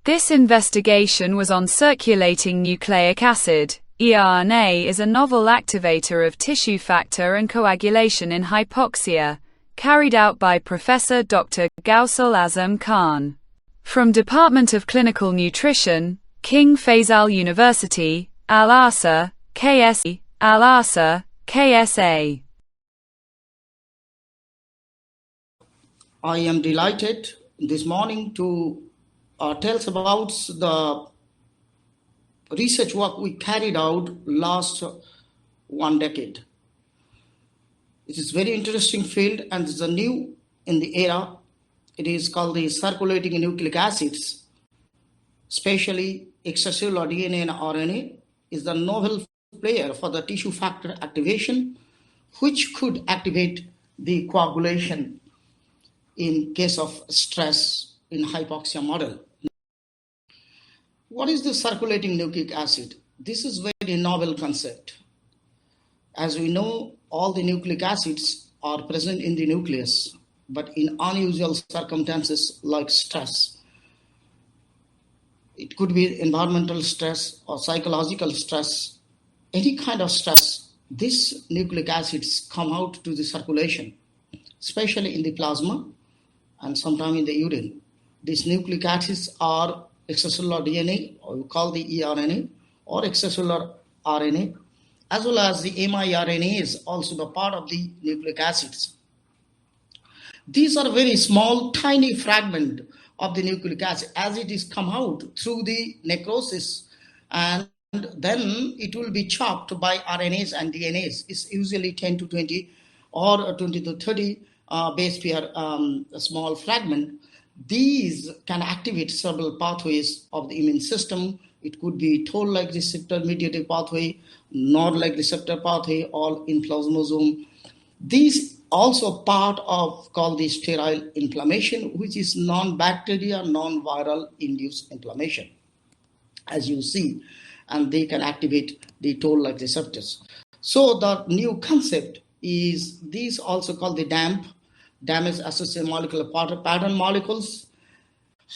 This investigation was on circulating nucleic acid. ERNA is a novel activator of tissue factor and coagulation in hypoxia, carried out by Prof.Dr. Gausal Azam Khan. From Department of Clinical Nutrition, King Faisal University, Al-Azhar, KSA, Al-Azhar, KSA. I am delighted this morning to tell us about the research work we carried out last 1 decade. It is very interesting field and it's a new in the era. It is called the circulating nucleic acids, especially extracellular DNA and RNA is the novel player for the tissue factor activation, which could activate the coagulation in case of stress in hypoxia model. What is the circulating nucleic acid? This is a very novel concept. As we know, all the nucleic acids are present in the nucleus, but in unusual circumstances like stress. It could be environmental stress or psychological stress, any kind of stress. These nucleic acids come out to the circulation, especially in the plasma and sometimes in the urine. These nucleic acids are extracellular DNA, or we call the eRNA, or extracellular RNA, as well as the miRNA is also the part of the nucleic acids. These are very small, tiny fragment of the nucleic acid as it is come out through the necrosis, and then it will be chopped by RNAs and DNAs. It's usually 10 to 20 or 20 to 30 base pair a small fragment. These can activate several pathways of the immune system. It could be toll-like receptor mediated pathway, NOR-like receptor pathway, or inflammasome. These also part of called the sterile inflammation, which is non-bacterial, non-viral induced inflammation, as you see, and they can activate the toll-like receptors. So the new concept is these also called the DAMP, damage associated molecular pattern molecules.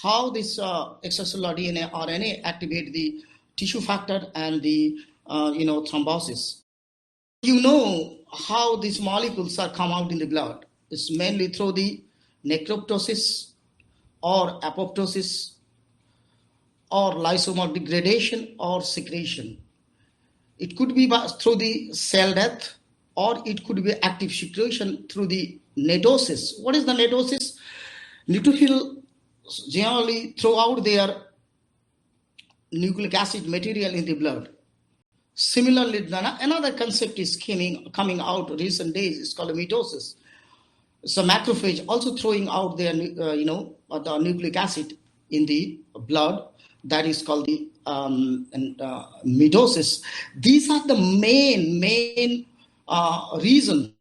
How this extracellular DNA RNA activate the tissue factor and the thrombosis. You know how these molecules are come out in the blood. It's mainly through the necroptosis or apoptosis or lysosomal degradation or secretion. It could be through the cell death, or it could be active secretion through the netosis. What is the netosis? Neutrophil generally throw out their nucleic acid material in the blood. Similarly, another concept is coming out recent days. It's called mitosis. So macrophage also throwing out their the nucleic acid in the blood. That is called the mitosis. These are the main reason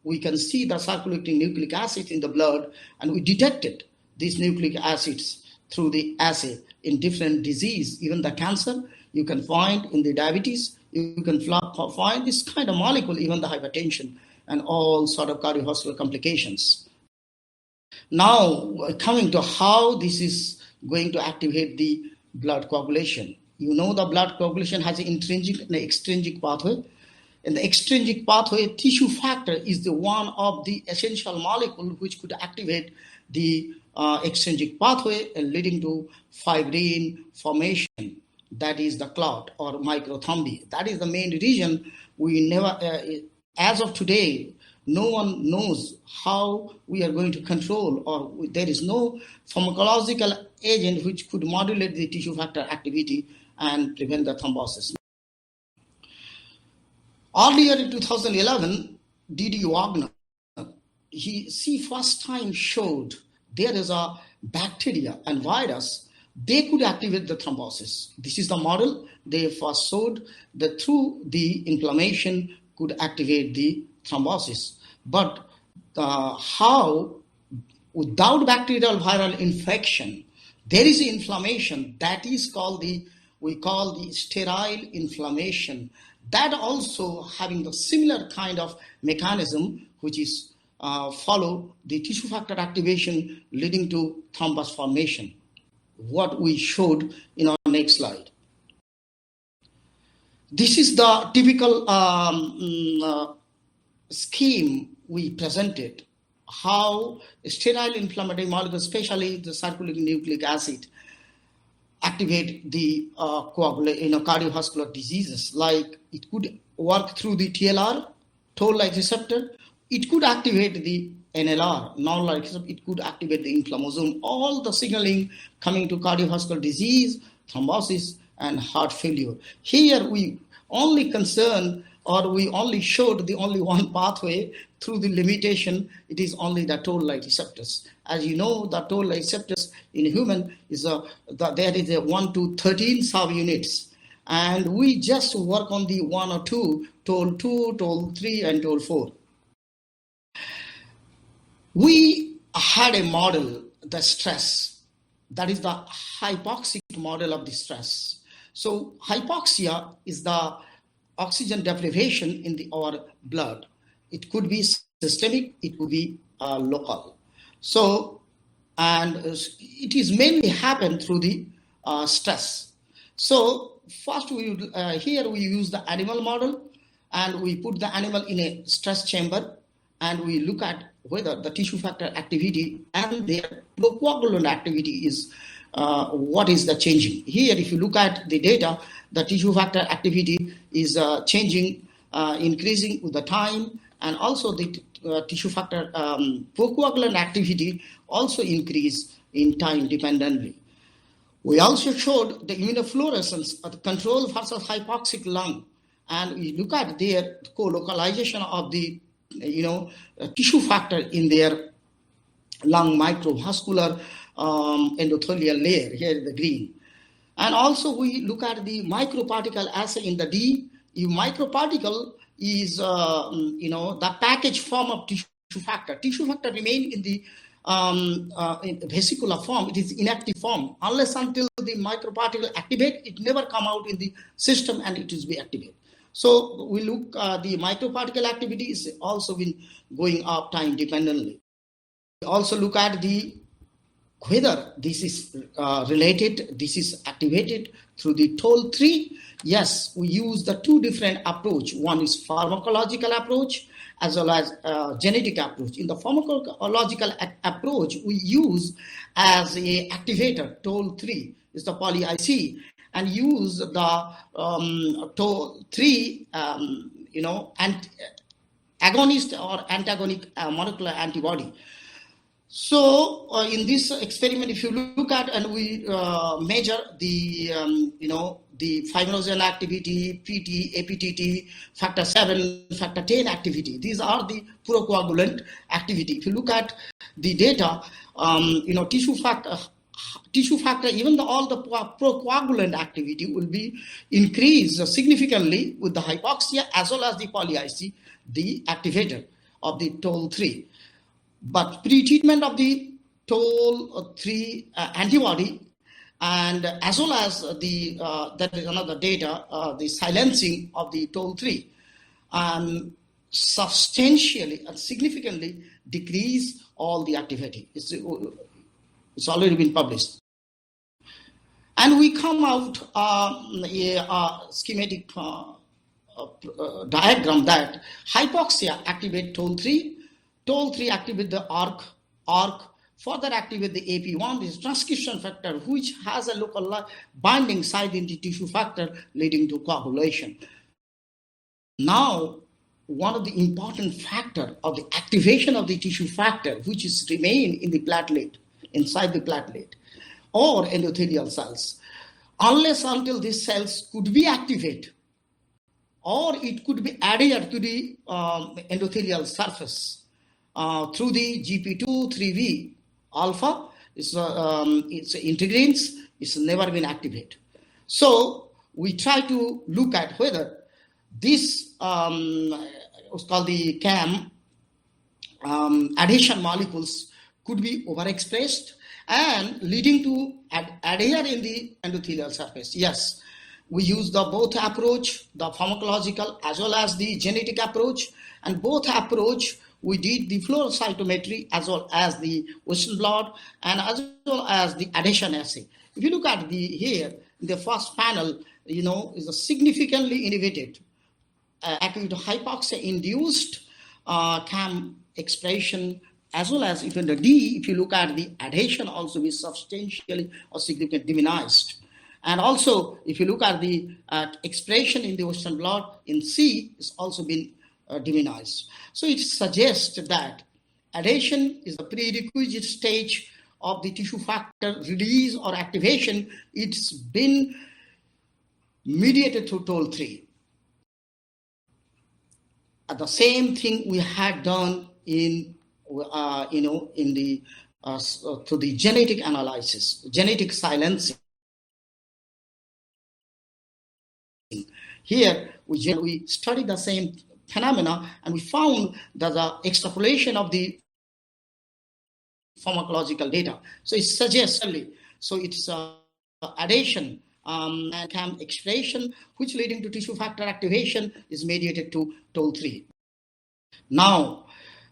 we can see the circulating nucleic acid in the blood, and we detected these nucleic acids through the assay in different disease, even the cancer. You can find in the diabetes, you can find this kind of molecule, even the hypertension and all sort of cardiovascular complications. Now, coming to how this is going to activate the blood coagulation. You know the blood coagulation has an intrinsic and extrinsic pathway. In the extrinsic pathway, tissue factor is the one of the essential molecule which could activate the extrinsic pathway, leading to fibrin formation. That is the clot or microthrombi. That is the main reason we never, as of today, no one knows how we are going to control, or there is no pharmacological agent which could modulate the tissue factor activity and prevent the thrombosis. Earlier in 2011, D.D. Wagner, he first time showed there is a bacteria and virus, they could activate the thrombosis. This is the model they first showed, that through the inflammation could activate the thrombosis. But how, without bacterial viral infection, there is inflammation that is called we call the sterile inflammation. That also having the similar kind of mechanism, which is follow the tissue factor activation leading to thrombus formation. what we showed in our next slide. This is the typical scheme we presented, how sterile inflammatory molecules, especially the circulating nucleic acid, activate the cardiovascular diseases. Like it could work through the TLR, toll-like receptor. It could activate the NLR, non-like receptor. It could activate the inflammasome. All the signaling coming to cardiovascular disease, thrombosis, and heart failure. Here we only concern, or we only showed the only one pathway through the limitation. It is only the toll-like receptors. As you know, the toll-like receptors in human is there is a 1 to 13 subunits, and we just work on the 1 or 2, toll 2, toll 3, and toll 4. We had a model, the stress, that is the hypoxic model of the stress. So hypoxia is the oxygen deprivation in our blood. It could be systemic, it could be local. So, and it is mainly happen through the stress. So first here we use the animal model, and we put the animal in a stress chamber, and we look at whether the tissue factor activity and their procoagulant activity is what is the changing. Here, if you look at the data, the tissue factor activity is changing, increasing with the time, and also the tissue factor procoagulant activity also increase in time dependently. We also showed the immunofluorescence of the control versus hypoxic lung, and we look at their co-localization of the tissue factor in their lung microvascular endothelial layer. Here is the green. And also we look at the microparticle assay in the D. Microparticle is the package form of tissue factor. Tissue factor remain in the vesicular form. It is inactive form. Unless until the microparticle activate, it never come out in the system and it is be activated. So we look the microparticle activity is also been going up time dependently. We also look at whether this is related, this is activated through the toll 3. Yes, we use the two different approach. One is pharmacological approach as well as genetic approach. In the pharmacological approach, we use as a activator toll 3 is the poly-IC, and use the toll 3 agonist or antagonic molecular antibody. So in this experiment, if you look at and we measure the the fibrinogen activity, PT, APTT, factor 7, factor 10 activity. These are the procoagulant activity. If you look at the data, tissue factor, even all the procoagulant activity will be increased significantly with the hypoxia as well as the poly-IC, the activator of the toll 3. But pre-treatment of the toll 3 antibody, and as well as that is another data, the silencing of the toll 3, substantially and significantly decrease all the activity. It's already been published. And we come out a schematic diagram that hypoxia activate toll 3 activate the ARC further activate the AP1, this transcription factor, which has a local binding site in the tissue factor leading to coagulation. Now, one of the important factor of the activation of the tissue factor, which is remain in the platelet, inside the platelet or endothelial cells, unless until these cells could be activated or it could be adhered to the endothelial surface through the GP2, 3V alpha, it's integrins, it's never been activated. So we try to look at whether this what's called the CAM adhesion molecules could be overexpressed and leading to adhere in the endothelial surface. Yes, we use the both approach, the pharmacological as well as the genetic approach, and both approach we did the flow cytometry as well as the Western blot and as well as the adhesion assay. If you look at here, the first panel, is a significantly inhibited acute hypoxia-induced CAM expression, as well as if in the D, if you look at the adhesion, also is substantially or significantly diminished. And also, if you look at the expression in the Western blot in C, it's also been diminished. So it suggests that adhesion is a prerequisite stage of the tissue factor release or activation. It's been mediated through Toll-3. The same thing we had done in the through the genetic analysis, genetic silencing. Here we studied the same phenomena, and we found that the extrapolation of the pharmacological data. So it suggests, so it's adhesion and CAM expression, which leading to tissue factor activation is mediated to Toll-3. Now,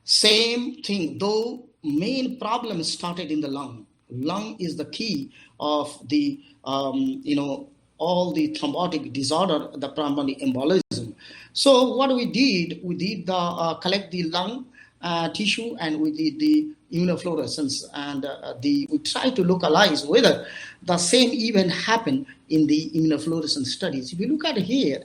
same thing, though main problem started in the lung. Lung is the key of the, all the thrombotic disorder, the pulmonary embolism. So what we did collect the lung tissue, and we did the immunofluorescence, and we tried to localize whether the same event happened in the immunofluorescence studies. If you look at here,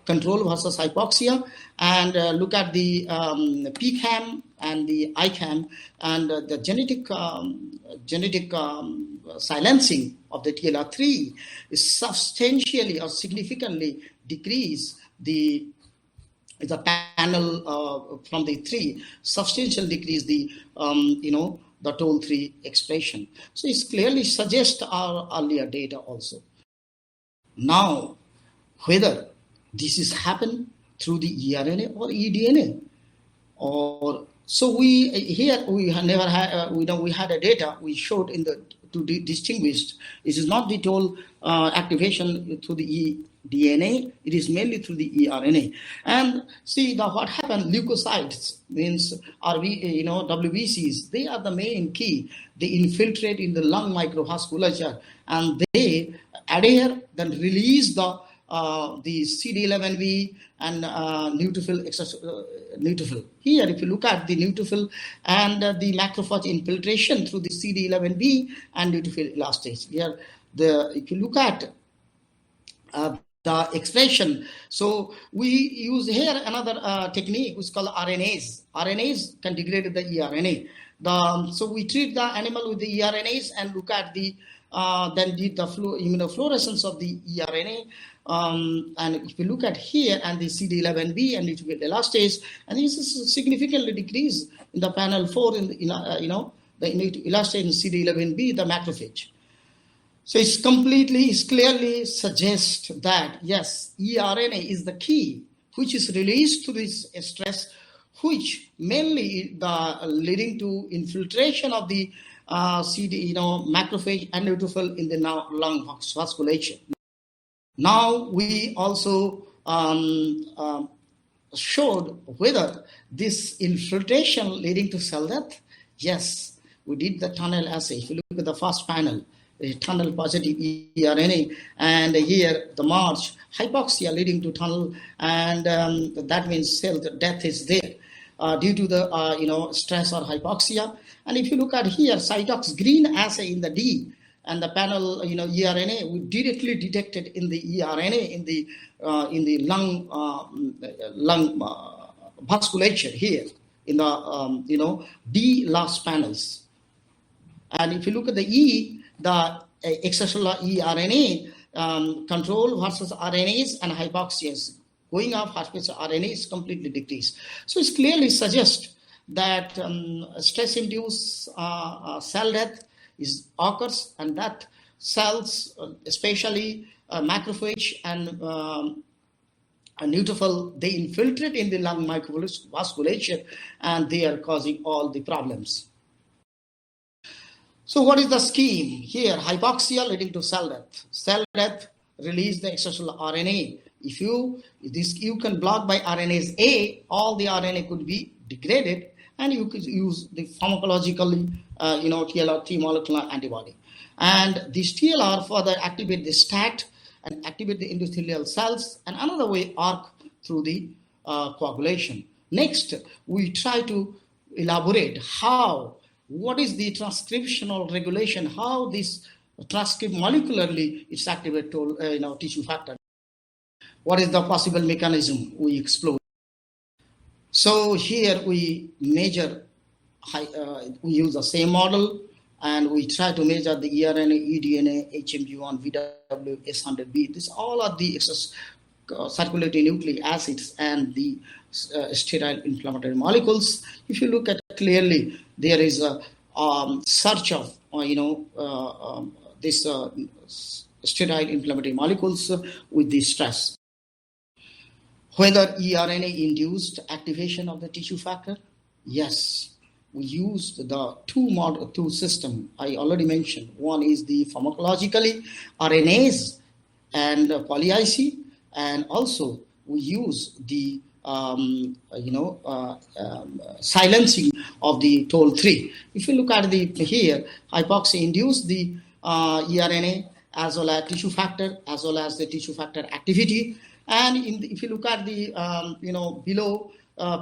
control versus hypoxia, and look at the PCAM and the ICAM, and the genetic silencing of the TLR3 is substantially or significantly decrease the panel from the 3, substantial decrease the the Toll-3 expression. So it clearly suggests our earlier data also. Now, whether this is happened through the eRNA or eDNA, or so we never had we had a data we showed in the to distinguish. This is not the Toll activation through the DNA, it is mainly through the eRNA. And see what happened, leukocytes means WBCs, they are the main key. They infiltrate in the lung microvasculature, and they adhere, then release the CD11B and neutrophil. Here, if you look at the neutrophil and the macrophage infiltration through the CD11B and neutrophil elastase. Here, if you look at the expression, so we use here another technique which is called RNase. RNase can degrade the eRNA. So we treat the animal with the eRNAs and look at the then did the immunofluorescence of the eRNA. And if you look at here and the CD11B and neutrophil elastase, and this is significantly decreased in the panel 4 in the elastase in CD11B, the macrophage. So it's clearly suggests that yes, eRNA is the key, which is released to this stress, which mainly leading to infiltration of the macrophage and neutrophil in the lung vasculature. Now we also showed whether this infiltration leading to cell death. Yes, we did the tunnel assay. If you look at the first panel, tunnel positive eRNA, and here the march hypoxia leading to tunnel, and that means cell death is there due to the stress or hypoxia. And if you look at here, cytox green assay in the D and the panel eRNA, we directly detected in the eRNA in the lung vasculature here in the D last panels. And if you look at the E, the extracellular eRNA control versus RNAs and hypoxias going up, RNA is completely decreased. So it clearly suggests that stress-induced cell death occurs, and that cells, especially macrophage and neutrophil, they infiltrate in the lung microvasculature, and they are causing all the problems. So what is the scheme here? Hypoxia leading to cell death. Cell death release the extracellular RNA. If you can block by RNase A, all the RNA could be degraded, and you could use the pharmacologically, TLR3 molecular antibody. And this TLR further activate the STAT and activate the endothelial cells, and another way ARC through the coagulation. Next, we try to elaborate what is the transcriptional regulation, how this transcript molecularly it's activated to tissue factor. What is the possible mechanism we explore? So here we measure, we use the same model, and we try to measure the eRNA, eDNA, HMG1, VW, S100B. These all are the circulating nucleic acids and the sterile inflammatory molecules. If you look at clearly, there is a search of this sterile inflammatory molecules with the stress. Whether eRNA induced activation of the tissue factor? Yes. We used the two system I already mentioned. One is the pharmacologically RNase and poly-IC, and also we use the silencing of the Toll-3. If you look at here, hypoxia induced the eRNA as well as tissue factor, as well as the tissue factor activity. And if you look at the below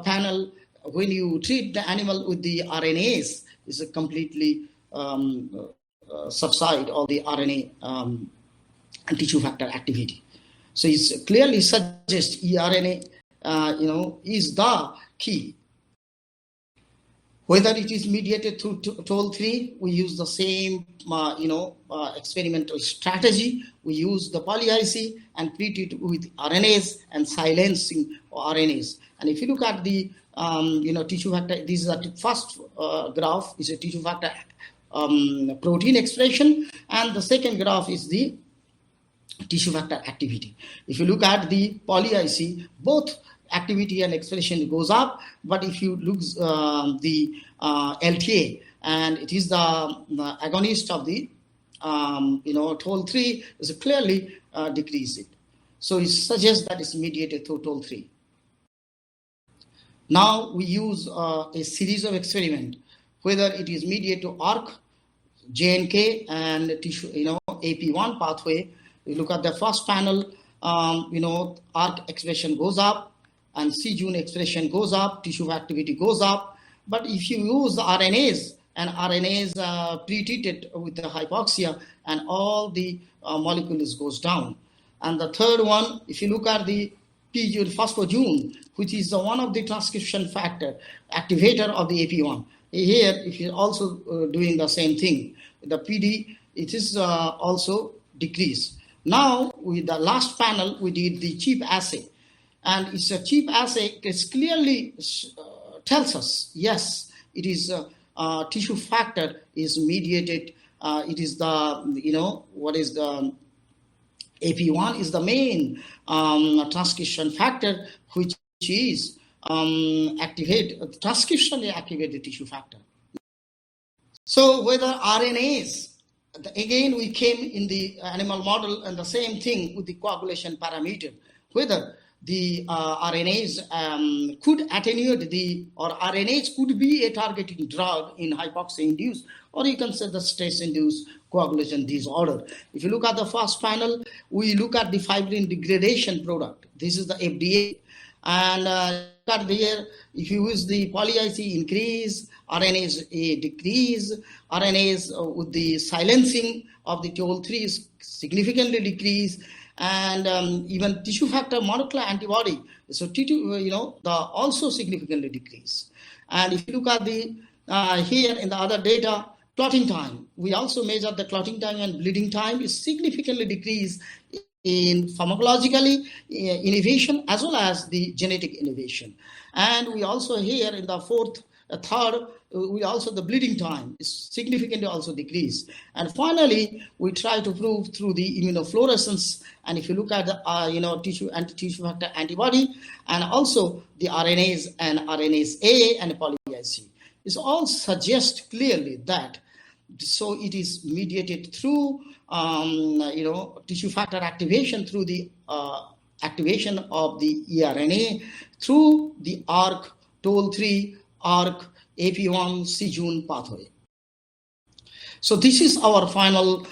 panel, when you treat the animal with the RNase, it's a completely subside all the RNA and tissue factor activity. So it clearly suggests eRNA is the key. Whether it is mediated through Toll-3, we use the same experimental strategy. We use the poly-IC and treat it with RNase and silencing RNase. And if you look at the tissue factor, this is the first graph is a tissue factor protein expression, and the second graph is the tissue factor activity. If you look at the poly-IC, both activity and expression goes up, but if you look the LTA, and it is the agonist of the Toll-3, is clearly decreased. So it suggests that it's mediated through Toll-3. Now we use a series of experiments, whether it is mediated to ARC, JNK, and tissue, AP1 pathway. You look at the first panel, ARC expression goes up, and c-Jun expression goes up, tissue activity goes up. But if you use the RNase, and RNase pre-treated with the hypoxia, and all the molecules goes down. And the third one, if you look at the p-Jun, phospho-Jun, which is one of the transcription factor, activator of the AP1. Here, if you're also doing the same thing, the PD, it is also decreased. Now, with the last panel, we did the cheap assay. And it's a cheap assay, it clearly tells us, yes, it is tissue factor is mediated. It is the, what is the AP1 is the main transcription factor, which is transcriptionally activated tissue factor. So whether RNase, again we came in the animal model and the same thing with the coagulation parameter, whether the RNase could attenuate or RNase could be a targeting drug in hypoxia-induced, or you can say the stress-induced coagulation disorder. If you look at the first panel, we look at the fibrin degradation product. This is the FDA. And look at there, if you use the poly-IC increase, RNase decrease, RNase with the silencing of the Toll-3 is significantly decreased, and even tissue factor monoclonal antibody, so also significantly decrease. And if you look at the here in the other data, clotting time, we also measure the clotting time and bleeding time is significantly decreased in pharmacologically innovation as well as the genetic innovation. And we also here in the third, we also the bleeding time is significantly also decreased. And finally, we try to prove through the immunofluorescence. And if you look at the tissue anti-tissue factor antibody, and also the RNase and RNase A and poly-IC, this all suggests clearly that so it is mediated through tissue factor activation through the activation of the eRNA through the ARC, Toll-3, ARC, AP1, c-Jun pathway. So this is our final,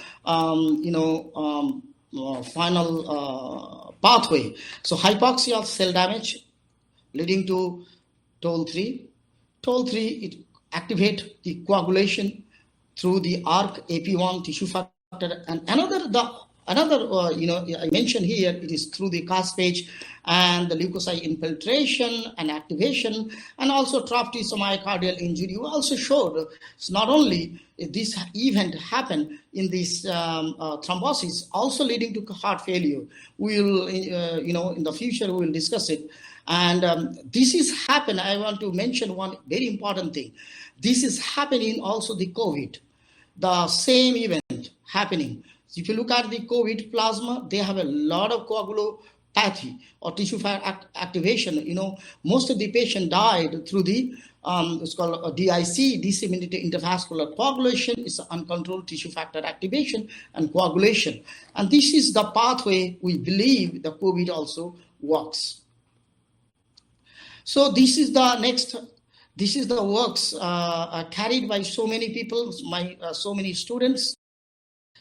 pathway. So hypoxia cell damage leading to toll-3. Toll-3, it activate the coagulation through the ARC AP1 tissue factor, and another I mentioned here, it is through the caspase and the leukocyte infiltration and activation, and also trophs myocardial injury. We also showed it's not only this event happened in this thrombosis, also leading to heart failure. We will, in the future we will discuss it. And this is happen. I want to mention one very important thing. This is happening also the COVID, the same event happening. If you look at the COVID plasma, they have a lot of coagulopathy or tissue factor activation. Most of the patient died through the it's called DIC, disseminated intravascular coagulation. It's uncontrolled tissue factor activation and coagulation. And this is the pathway we believe the COVID also works. So this is the next. This is the works carried by so many people, so many students.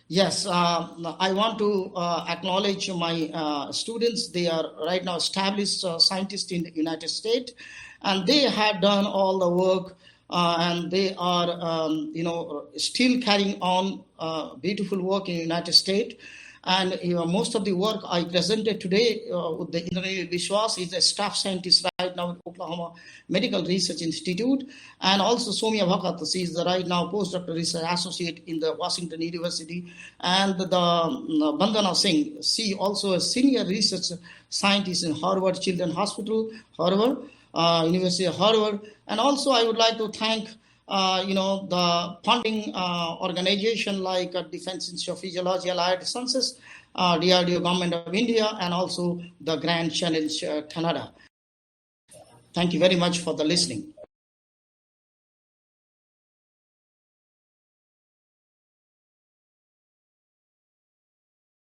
Yes, I want to acknowledge my students. They are right now established scientists in the United States, and they have done all the work, and they are, still carrying on beautiful work in the United States. And most of the work I presented today with the Intl Vishwas is a staff scientist right now at Oklahoma Medical Research Institute, and also Soumya Bhagat, she is right now postdoctoral research associate in the Washington University, and the Bandana Singh, she also a senior research scientist in Harvard Children's Hospital, Harvard, University of Harvard. And also I would like to thank the funding organization like Defense Institute of Physiology, Allied Sciences, DRDO, Government of India, and also the Grand Challenge Canada. Thank you very much for the listening.